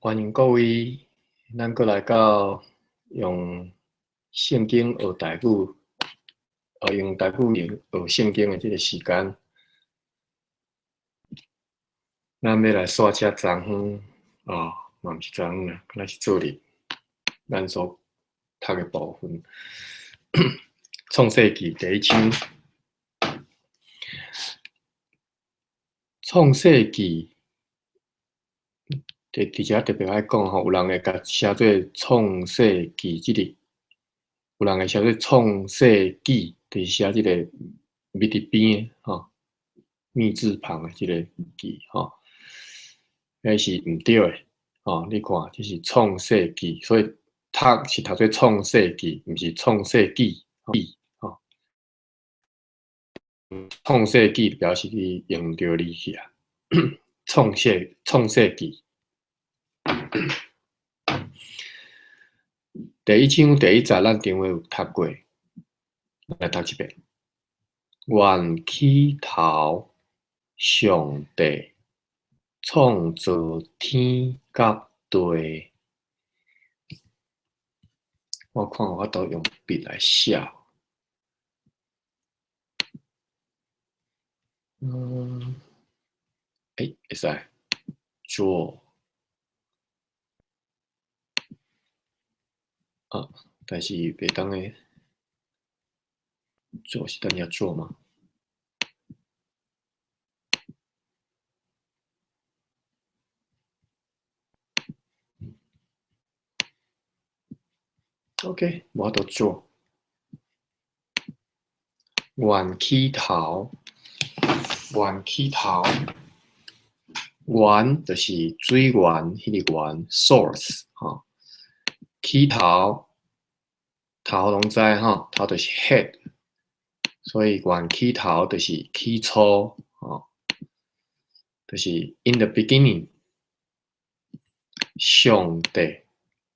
欢迎各位，咱过来到用圣经学台语，用台语学圣经的这个时间，咱要来刷遮昨昏嘛毋是昨昏啦，那是昨日咱所读的部分。创世纪第一章，创世纪。伫遮特别爱讲吼，有人会甲写做创世纪即个，有人会写做创世纪，就是写即个密伫边诶吼，密字旁诶即个纪吼，迄是毋对诶吼。你看，这是创世纪，所以读是读做创世纪，毋是创世纪吼。创世纪表示你用着力气啊，创世纪。第一章第一节，咱顶位有读过，来读一遍。愿起头上帝创造天甲地。我看有法度用笔来写。会使 draw 但是袂当诶做是等下做吗？OK， 无法度做。源起头，源起头，源就是水源，迄个源 source 吼。起头，头拢知吼，头就是 head， 所以源起头就是起初吼，就是 in the beginning。上帝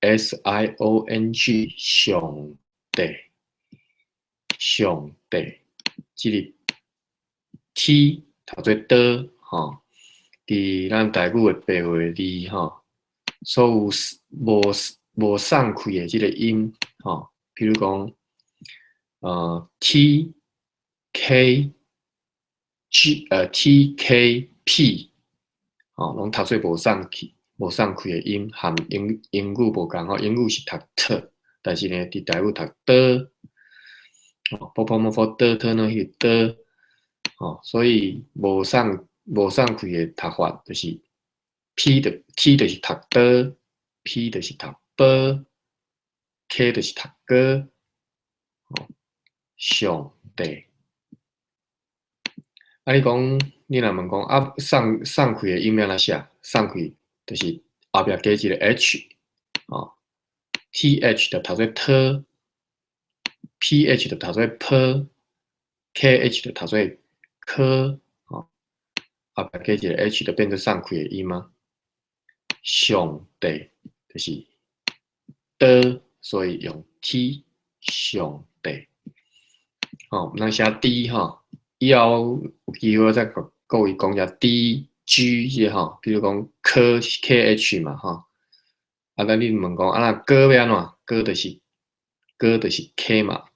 ，S-I-O-N-G， 上帝，上帝，即个 T 读做倒吼，伫咱台语的白话字吼，所有无送开的即个音吼，比如讲T K G T K P 吼，拢读做无送开的音，含英语无共吼，英语是读 t， 但是呢，伫台语读倒。波波摩佛倒特呢，迄个倒，所以无送开的读法就是 P 的 T 就是读倒 ，P 就是读波 ，K 就是读歌，上帝。你讲，你若问讲送开的音要哪写？送开就是后壁加一个 H， TH 就读做 T。PH 就读做 P，KH 就读做 K， 后壁加一个 H 就变做送开的音吗？上帝就是的，所以用 T 上帝。咱写 D 以后有机会再甲各位讲下 DG 这比如讲 KH 嘛咱你问讲那歌要安怎？歌就是 K 嘛。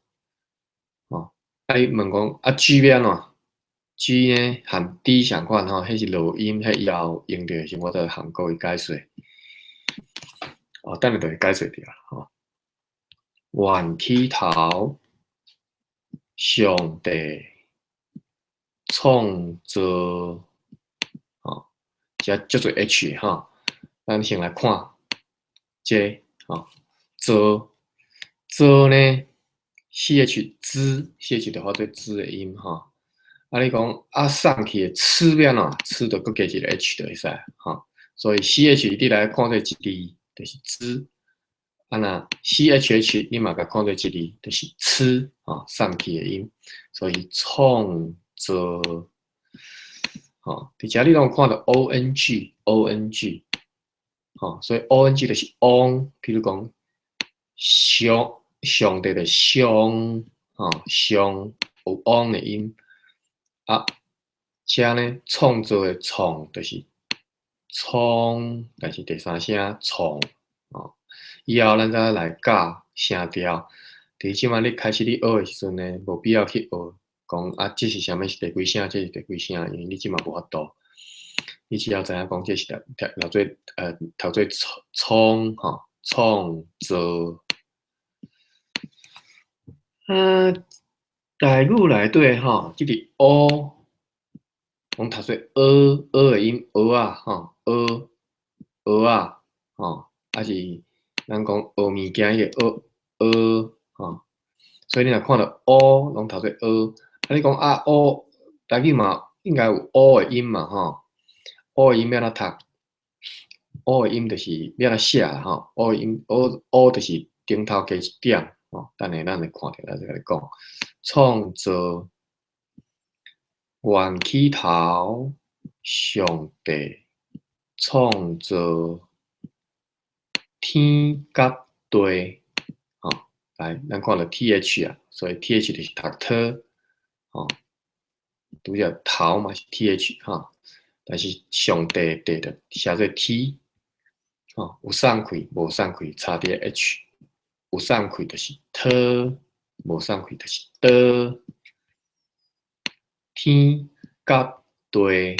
你问讲G 要安怎 ？G 呢和 D 相款迄是录音，迄以后用到时我再和各位解说。等下就会解说掉啦。源起头，上帝创造，这叫做 H 咱先来看这造呢 ，CH CH 的话做字的音你讲送去的吃要哪？吃就佮加一个 H 就会使所以 CH 你来看做一字就是知。那 CHH 你嘛甲看做一字就是吃送去的音，所以创造伫遮你拢看到 ONG， 所以 ONG 就是 on， 譬如讲上帝的上上有 on 的音遮呢创造的创就是创，但是第三声创哦。以后咱再来教声调。伫即摆你开始你学诶时阵呢，无必要去学讲啊，这是啥物是第几声，这是第几声，因为你即摆无法度。你只要知影讲这是头做头做创吼，创造。台语内底吼，即个学，讲头做学诶音学啊吼，学啊吼，还是咱讲学物件迄个学吼。所以你若看到乌，拢头做学。啊，你讲啊乌，台语嘛应该有乌的音嘛吼。乌的音要怎读？乌的音就是要怎写吼？乌的音乌就是顶头加一点吼。等下咱会看着，咱再甲你讲。创造源起头，上帝创造天甲地吼。来，咱看到 th 啊，所以 th 就是读托，吼，拄则头嘛是 th 哈，但是上帝地的写做 t， 吼，有送开无送开，差伫 h， 有送开就是托，无送开就是道，天甲地。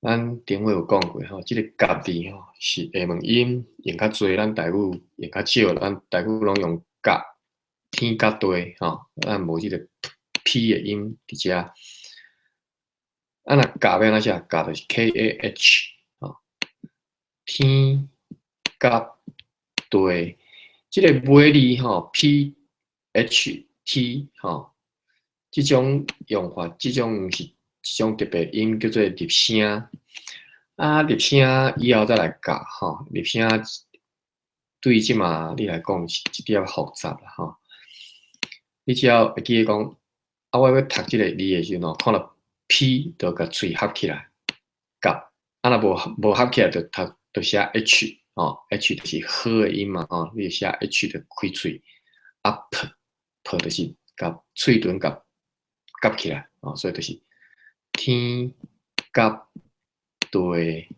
咱顶尾有讲过吼，即个甲字吼是下门音，用较侪，咱台语用较少，咱台语拢用甲，天甲地吼，咱无即个 p 的音伫遮。啊，若甲要安怎写？甲就是 kah 吼，天甲地，即个尾字吼 pht 吼，即种用法，即种是即种特别音叫做入声。啊，入声以后再来教吼，入声对即嘛你来讲是一点复杂啦吼。你只要会记得讲，啊，我要读即个字的时阵，看到 P 就甲喙合起来，甲啊，若无合起来就读就写 H 哦 ，H 就是好的音嘛吼，你写 H 就开喙，up 就是甲喙唇夹起来哦，所以就是天甲地。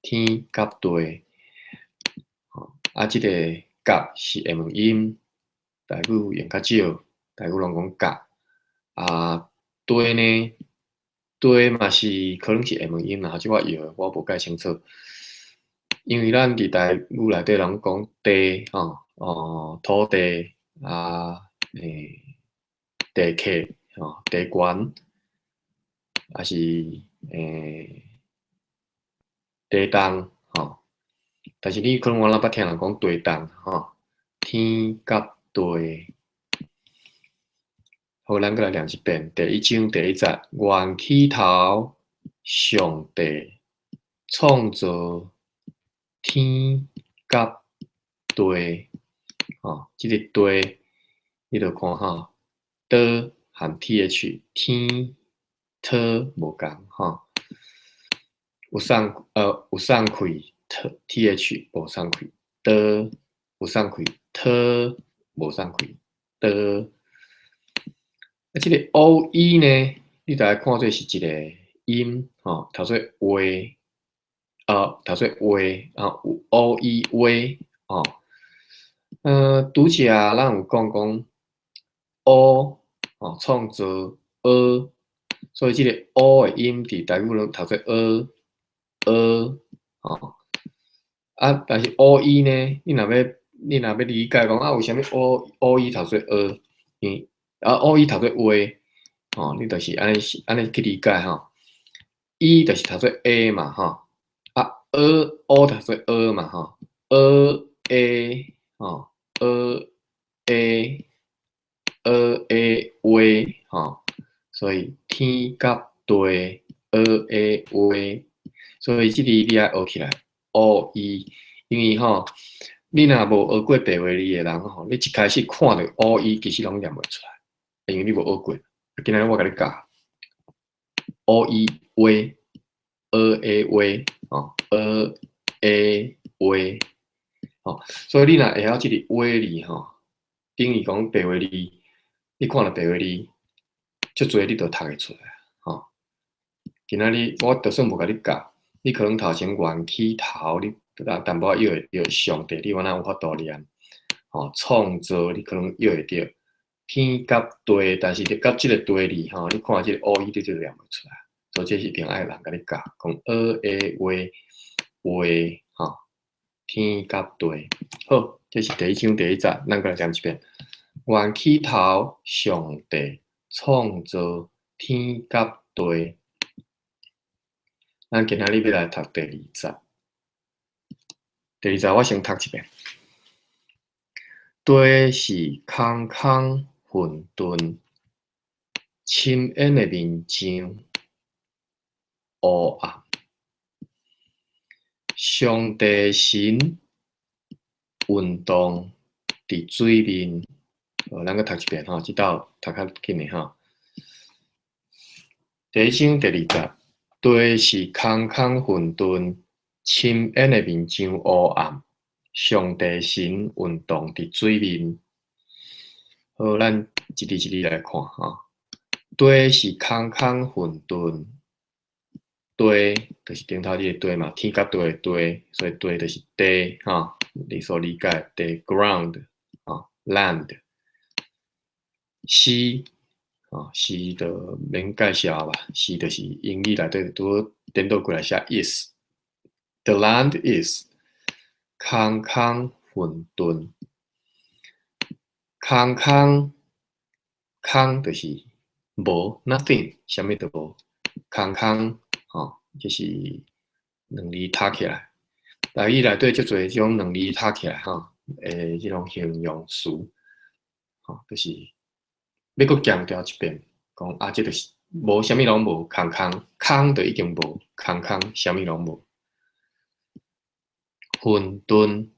天甲地，啊，即个甲是下门音，台语用较少，台语拢讲甲。啊，地呢，地嘛是可能是下门音啦，即我药我无解清楚，因为咱伫台语内底人讲地吼，土地啊，地壳吼，地悬，还是地动吼。但是你可能我若捌听人讲地动吼，天甲地。好，咱过来念一遍。第一章第一节，源起头，上帝创造天甲地。吼，即个地你着看吼，倒含 th， 天讨无共吼，有送开。th 无送开，倒有送开，讨无送开，倒。啊，即个 o e 呢，你着来看做是一个音吼，头做话，头做话啊，有 o e 话吼。拄则咱有讲 o 吼，创造 所以即个 o 的音伫台语拢头做吼。啊，但是 o e 呢，你若要理解讲啊，为虾米 o e 头做啊 o e 头做话吼，你就是安尼去理解吼。e 就是头做 a 嘛吼，啊 o 头做嘛吼，a 吼a 话吼，所以天甲地 a 话，所以即字你爱学起来。o e， 因为吼，你若无学过白话字的人吼，你一开始看到 o e 其实拢念袂出来，因为你无学过。今日我甲你教 o e 话 a 话吼 a 话吼，所以你若会晓即个话字吼，等于讲白话字，你看到白话字，足侪你都读会出来吼。今仔日我就算无甲你教。你可能头前元起头，你淡薄仔摇会着上帝，你有哪有法度念？吼，创造你可能摇会着天甲地，但是着甲即个地字吼，你看即个乌语你就念袂出来，所以这是一定爱人甲你教，讲话吼，天甲地。好，这是第一章第一节，咱过来念一遍。元起头，上帝创造天甲地。咱今仔日要来读第二节。第二节我先读一遍。地是空空混沌，深渊的面上黑暗。上帝神运动伫水面。咱个读一遍吼，即道读较紧的吼。第一章第二节，地是空空混沌，深渊的面上黑暗。上帝神运动伫水面。好，咱一字一字来看吼。地是空空混沌，地就是顶头这个地嘛，天甲地的地，所以地就是地吼，你所理解的 ground 啊 land。是是就免介绍吧，是就是英语内底拄颠倒过来写 is。The land is 空空混沌，空空空就是无 nothing， 啥物都无，空空就是两字搭起来。台语内底足侪种两字搭起来即种形容词就是要搁强调一遍，讲这就是无啥物拢无，空空空就已经无，空空啥物拢无。混沌，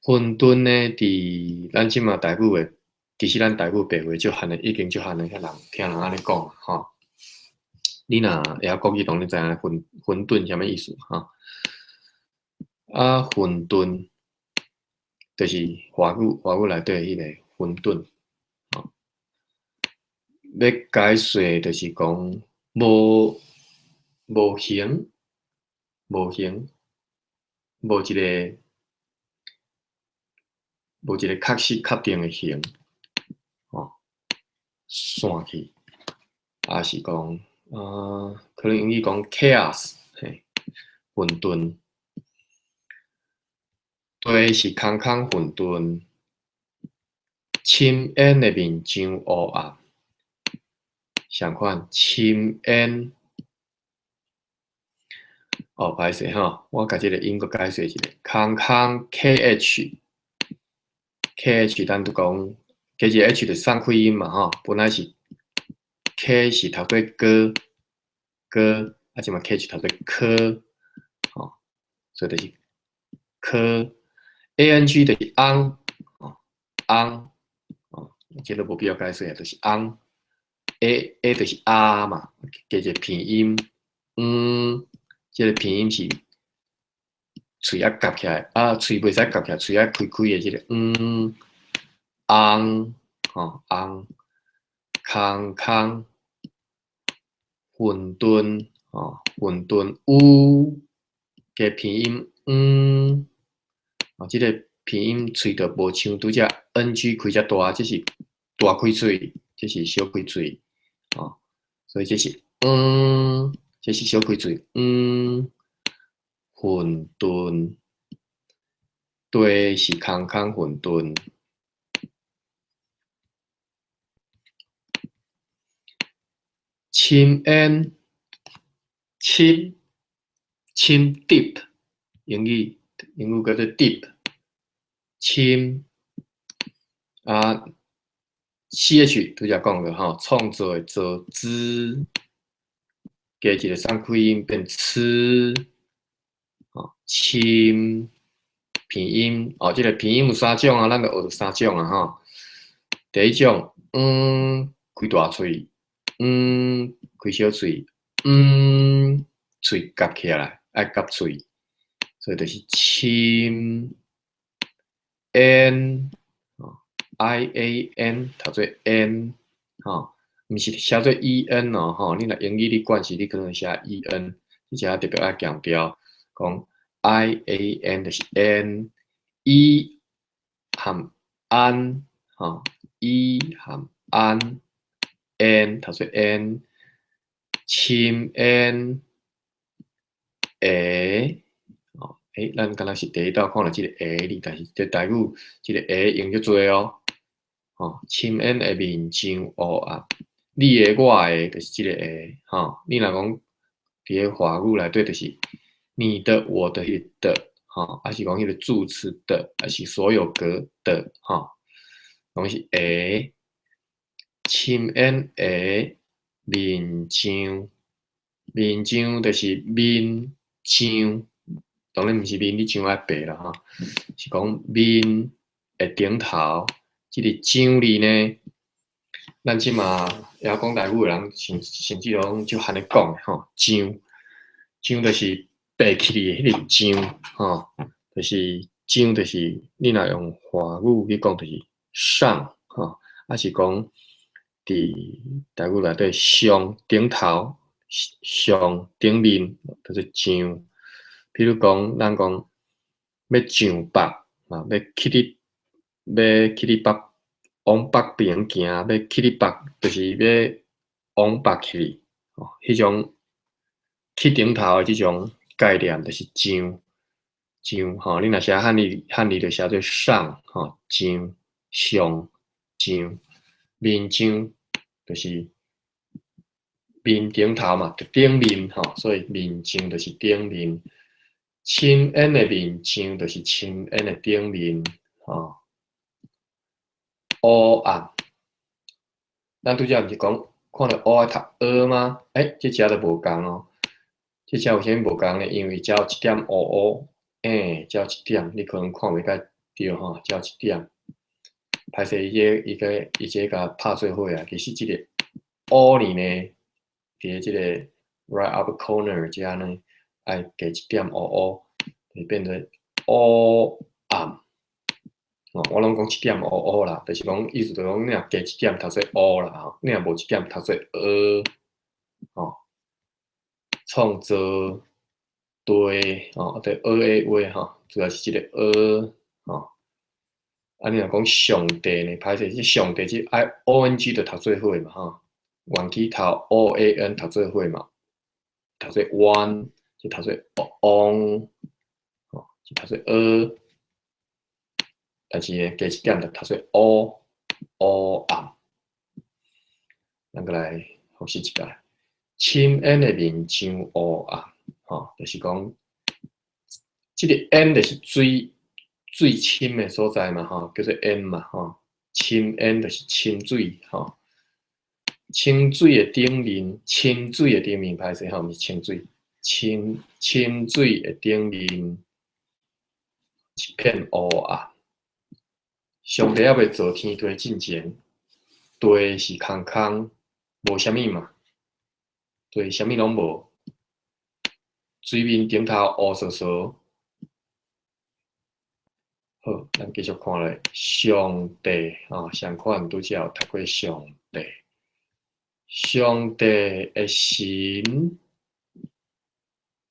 混沌呢，伫咱即马台语诶，其实咱台语白话就汉已经就汉遐人听人安尼讲吼。你若会晓国语，当然知影混沌啥物意思混沌就是华语内底迄个混沌。要解释就是讲无形，无一个确实确定的形散去，也是讲可能英语讲 chaos 混沌。地是空空混沌，深渊的面上黑暗。相款深渊歹势我甲即个音搁解释一下，空空 KH， 咱拄讲加一个 H 就送开音嘛本来是 K 是读做歌，即嘛 K 是读做科所以就是科 ANG 就是 on 这都无必要解释就是 on A 就是啊嘛，加一个片音，这个片音是喙啊夹起来，喙袂使夹起来，喙啊开的这个红空空混沌混沌有加片音这个片音喙就无像拄只 NG 开遮大，这是大开喙，这是小开喙所以这是这是小开喙混沌，地是空空混沌，深渊深 deep， 英语叫做 deep， 深CH 拄则讲的创造的造字，加一个三开音变吃深片音这个片音有三种咱就学着三种第一种开大喙开小喙喙夹起来爱夹喙，所以就是深n IAN 读做 n 毋是写做 EN 你若英语你惯势你可能写 EN，即只特别爱强调，讲 IAN 就是 N，E 含 an 吼 ，E 含 an，N 读做 N，深 N，A。哦，咱敢若是第一道看到即个 A 字，但是这台语即个 A 用足多哦。哦，深 N 的面上乌暗，你的我的就是即个 A，吼，你若讲伫个华语内底就是你的、我的、迄个的，吼，还是讲迄个助词的，还是所有格的，吼，拢是 A，深 N A 面上，面上就是面上。当然毋是面，你上爱白啦吼，是讲面的顶头，即个上字呢，咱即马也讲台语的人，甚至拢就安尼讲吼，上就是白起的迄个上吼，就是上就是你若用华语去讲就是上吼，还是讲伫台语内底上顶头、上顶面，就是上。比如讲，咱讲要上北啊，要去你北，往北边行，要去你北，就是要往北去。哦，迄种去顶头的即种概念，就是上吼。你若写汉字就写做上吼，上上面上，就是面顶头嘛，就顶面吼，所以面上就是顶面。深 N 的面上就是深 N 的顶面，吼，乌暗。咱拄则毋是讲看到乌爱读学吗？即只就无共哦。即只有啥物无共呢？因为只有一点乌，只有一点，你可能看袂介着吼，只有一点。歹势，伊这甲拍做伙啊，其实即个乌呢，伫即个 right upper corner 遮呢，爱加一点乌。会变成乌暗，哦，我拢讲一点乌啦，就是讲意思，就讲你若加一点读做乌啦，吼，你若无一点读做吼，创造对，吼，对的话，吼，主要是即个吼，你若讲上帝呢，歹势，即上帝即爱 ONG 就读做伙嘛，吼，原起头 OAN 读做伙嘛，读做 one 就读做 on。读做但是加一点就读做乌暗。咱过来复习一下，深 N 的面上乌暗，吼，就是讲，即个 N 就是最深的所在嘛，吼，叫做 N 嘛，吼，深 N 就是深水，吼，清水的顶面，清水的顶面，歹势吼，毋是清水，清水的顶面。一片乌暗，上帝还未造天地之前，地是空空，无啥物嘛，地啥物拢无，水面顶头乌索索。好，咱继续看咧，上帝啊，相款拄则有读过上帝，上帝的神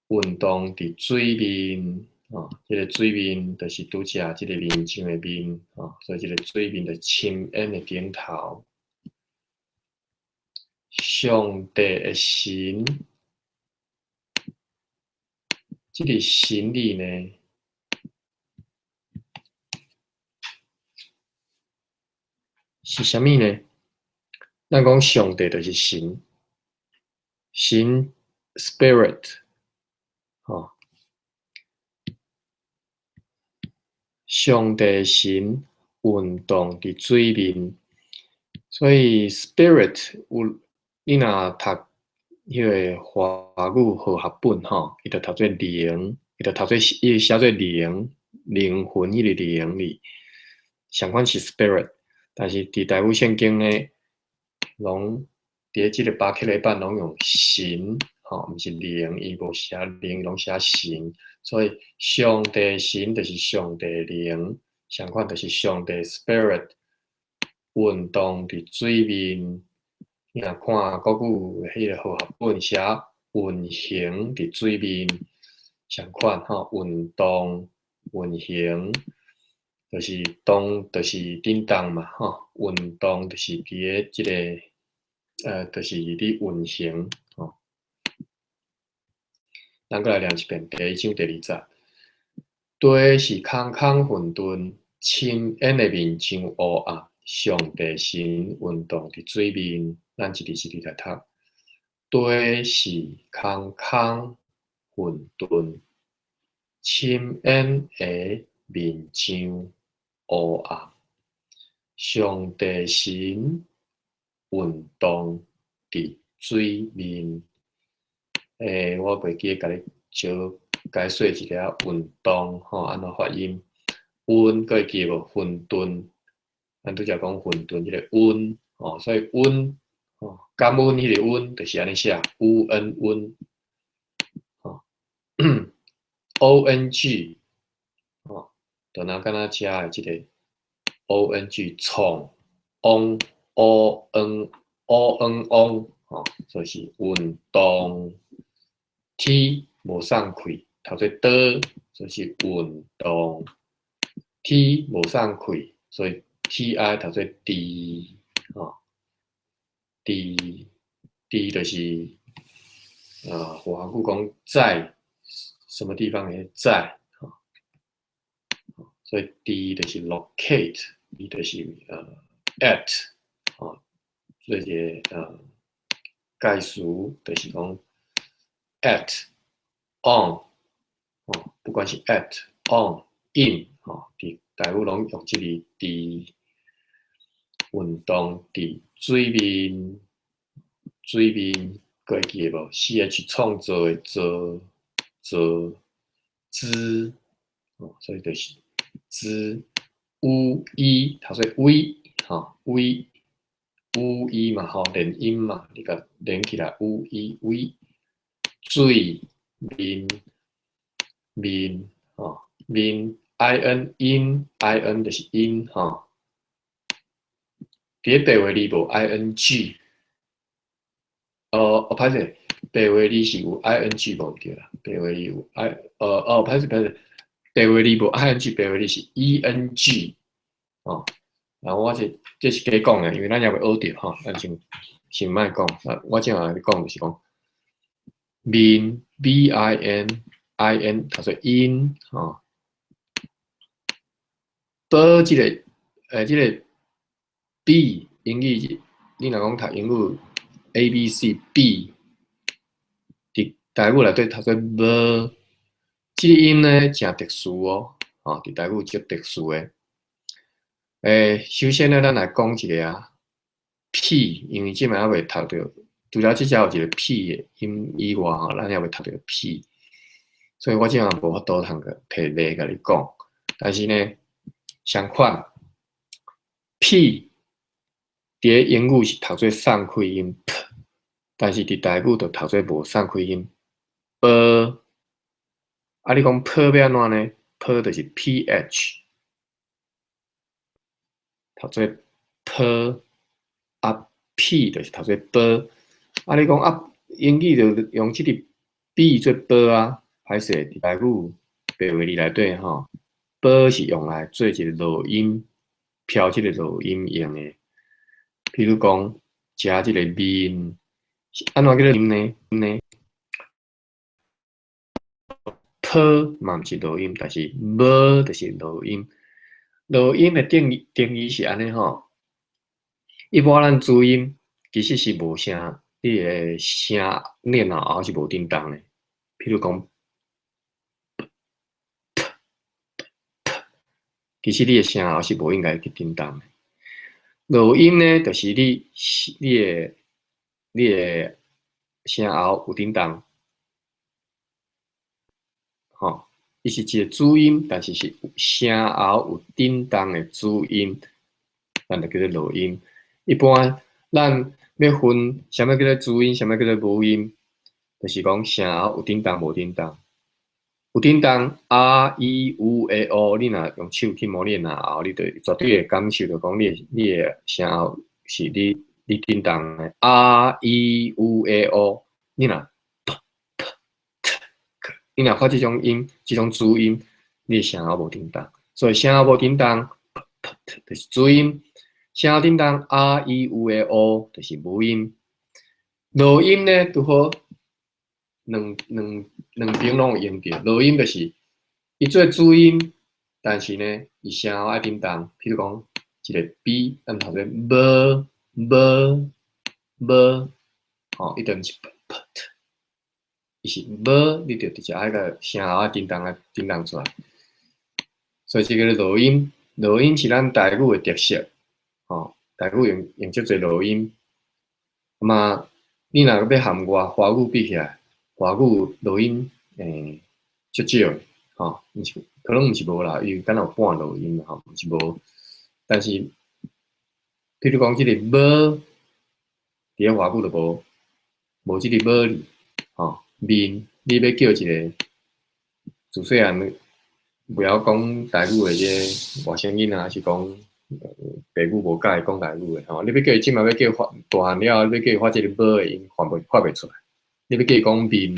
运动伫水面。哦，即个水面就是拄则即个面上的面，哦，所以即个水面就深 N 的顶头。上帝的神，即个神字呢，是啥物呢？咱讲上帝就是神，神 spirit， 哦。上帝神运动伫水面，所以 spirit 有你若读迄个华语和合本吼，伊就读做灵，伊就读做伊写做灵，灵魂迄个灵字，相款是 spirit， 但是伫台语圣经呢，拢伫即个巴克礼版拢用神，吼，毋是灵，伊无写灵，拢写神。所以上帝神就是上帝灵，相款就是上帝 spirit 运动伫水面。你若看国语迄个和合本写运行伫水面，相款吼，运动、运行，就是动，就是振动嘛吼，运动就是伫个即个就是你运行吼。咱过来念一遍第一章第2节。地是空空混沌，深渊的面像乌暗，上帝神运动伫水面，咱一字一字来读。地是空空混沌，深渊的面像乌暗，上帝神运动伫水面。我袂记甲你小解说一下运动吼，安怎发音？温，各会记无？混沌，咱拄则讲混沌，迄个温哦，所以温哦，感恩迄个温就是安尼写，UN 温哦，ONG 哦，就若敢若遮的即个 ONG 创 ON 哦，就是运动 T 无送开，头做倒，所以是运动 T 无送开，所以 TI 头做 D 哦 ，D 就是华语讲在什么地方的在哦，所以 D 就是 locate，D 就是at 哦，所以介词就是讲 at on 哦，不管是 at on in 哦，伫台语拢用即个伫运动伫水面，水面各会记无 ？CH 创造的造之哦，所以就是之 U E 头说 V 吼 V U E 嘛吼连音嘛，你甲连起来 U E V 水面吼面 I N in I N 就是 in 吼，伫白话字无 I N G。歹势，白话字是有 ing 无对啦，白话字有歹势，白话字无 ing，白话字是 eng 哦。然后我这是假讲的，因为咱也袂学着吼，咱先莫讲。我正话咧讲就是讲面 bin 他说 in 吼，报即个即个 b 英语，你若讲读英语 ABC B。伫台语内底读做无，即个音呢诚特殊哦，吼，伫台语足特殊诶。首先呢，咱来讲一个啊，屁，因为即摆还未读到，除了即只有一个屁诶音以外，吼，咱还未读到屁，所以我即下无法度通个摕例甲你讲。但是呢，相反，屁伫英语是读做送开音 p， 但是伫台语就读做无送开音。你讲 p 要安怎呢 ？p 就是 ph， 读做 p， p 就是读做 b。你讲英语就用即个 b 做 b 啊，歹势伫台语白话字内底吼 ，b 是用来做一个录音，飘即个录音用的。譬如讲，食即个面是安怎叫做面呢？p 嘛毋是录音，但是 m 就是录音。录音的定义是安尼吼，一般咱注音其实是无声，你的声念后是无振动的。譬如讲，其实你的声后是无应该去振动的。录音呢，就是你的声后有振动。吼，伊是一个主音，但是是声后有振动的主音，咱就叫做录音。一般咱要分啥物叫做主音，啥物叫做无音，就是讲声后有振动无振动。有振动 R E U A O， 你若用手去摸你的后，你就绝对会感受到讲你的声后是你振动的 R E U A O， 你若你若发这种音，这种主音，你声喉无叮当，所以声喉无叮当，就是主音；声喉叮当，a i u e o 就是母音。落音呢，拄好两边拢有用到。落音就是伊做主音，但是呢，伊声喉爱叮当。譬如讲一个 b， 咱头先 b，吼，伊就毋是 p， 伊是 b， 你就直接爱个声喉爱叮当出来。所以这个落音，落音是咱台语的特色，吼，台语用足侪落音。嘛，你若要含华语比起来，华语落音足少，吼，可能毋是无啦，因为敢若有半落音吼，毋是无。但是，譬如讲即个无，伫咧华语就无即个无字，吼，面你要叫一个自细汉不晓讲台语的这外省囡仔，还是讲白语无介讲台语的吼，你要叫伊即摆要叫发大汉了，你要叫伊发即个无的音，发袂出来。你要叫伊讲面，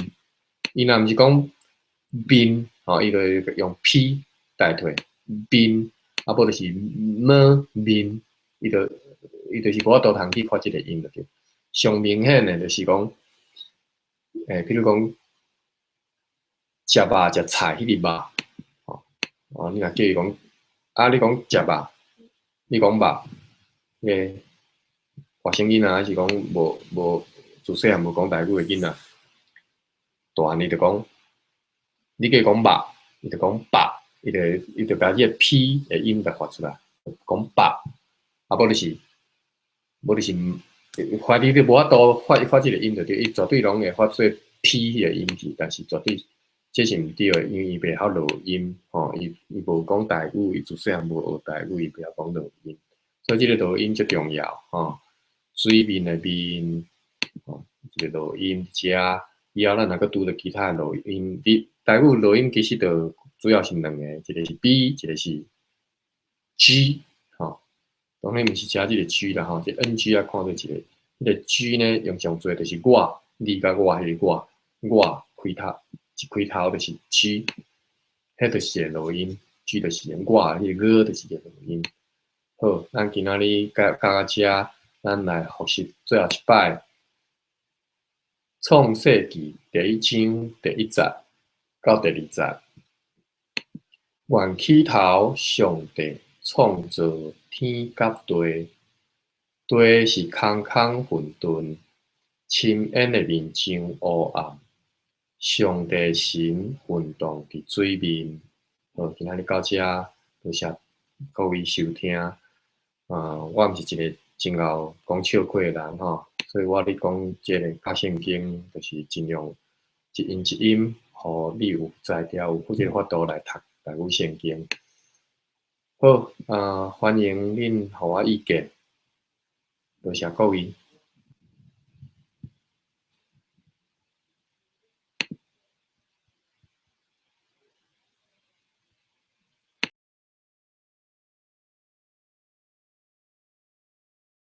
伊若毋是讲面，吼，伊就用 P 代替面，啊，无就是面，伊就是无法度通去发即个音就对。上明显的就是讲，譬如讲食肉食菜迄个肉。哦，你若叫伊讲，你讲食肉，你讲肉，诶，外省囡仔还是讲无自细汉无讲台语的囡仔，大汉伊就讲，你叫伊讲肉，伊就讲饱，伊就把即个 P 的音就发出来，讲饱，啊，无就是发你无法度发即个音就对，伊绝对拢会发做 P 的音字，但是绝对。这是毋对的，因为伊袂晓录音，吼，伊无讲台语，伊自细汉无学台语，伊袂晓讲录音，所以即个录音最重要，吼，水面的面，吼，即个录音遮，以后咱若阁拄着其他的录音，台语录音其实就主要是两个，一个是 B， 一个是 G， 吼，当然毋是加即个 G 啦，吼，即 NG 啊看做一个，迄个 G 呢用上做就是我，你甲我迄个我开头。一开头就是 G， 迄就是一个录音 ，G 就是我，迄个就是一个录音。好，咱今仔日到遮，咱来复习最后一摆《创世纪》第1章第1节到第2节。原起头，上帝创造天甲地，地是空空混沌，深渊的面上黑暗。上帝神运动伫水面。好，今仔日到遮，多谢各位收听。我毋是一个真会讲笑话的人吼，所以我咧讲即个较圣经，就是尽量一音一音，互你有才调有即个法度来读台语圣经。好，欢迎恁互我意见，多谢各位。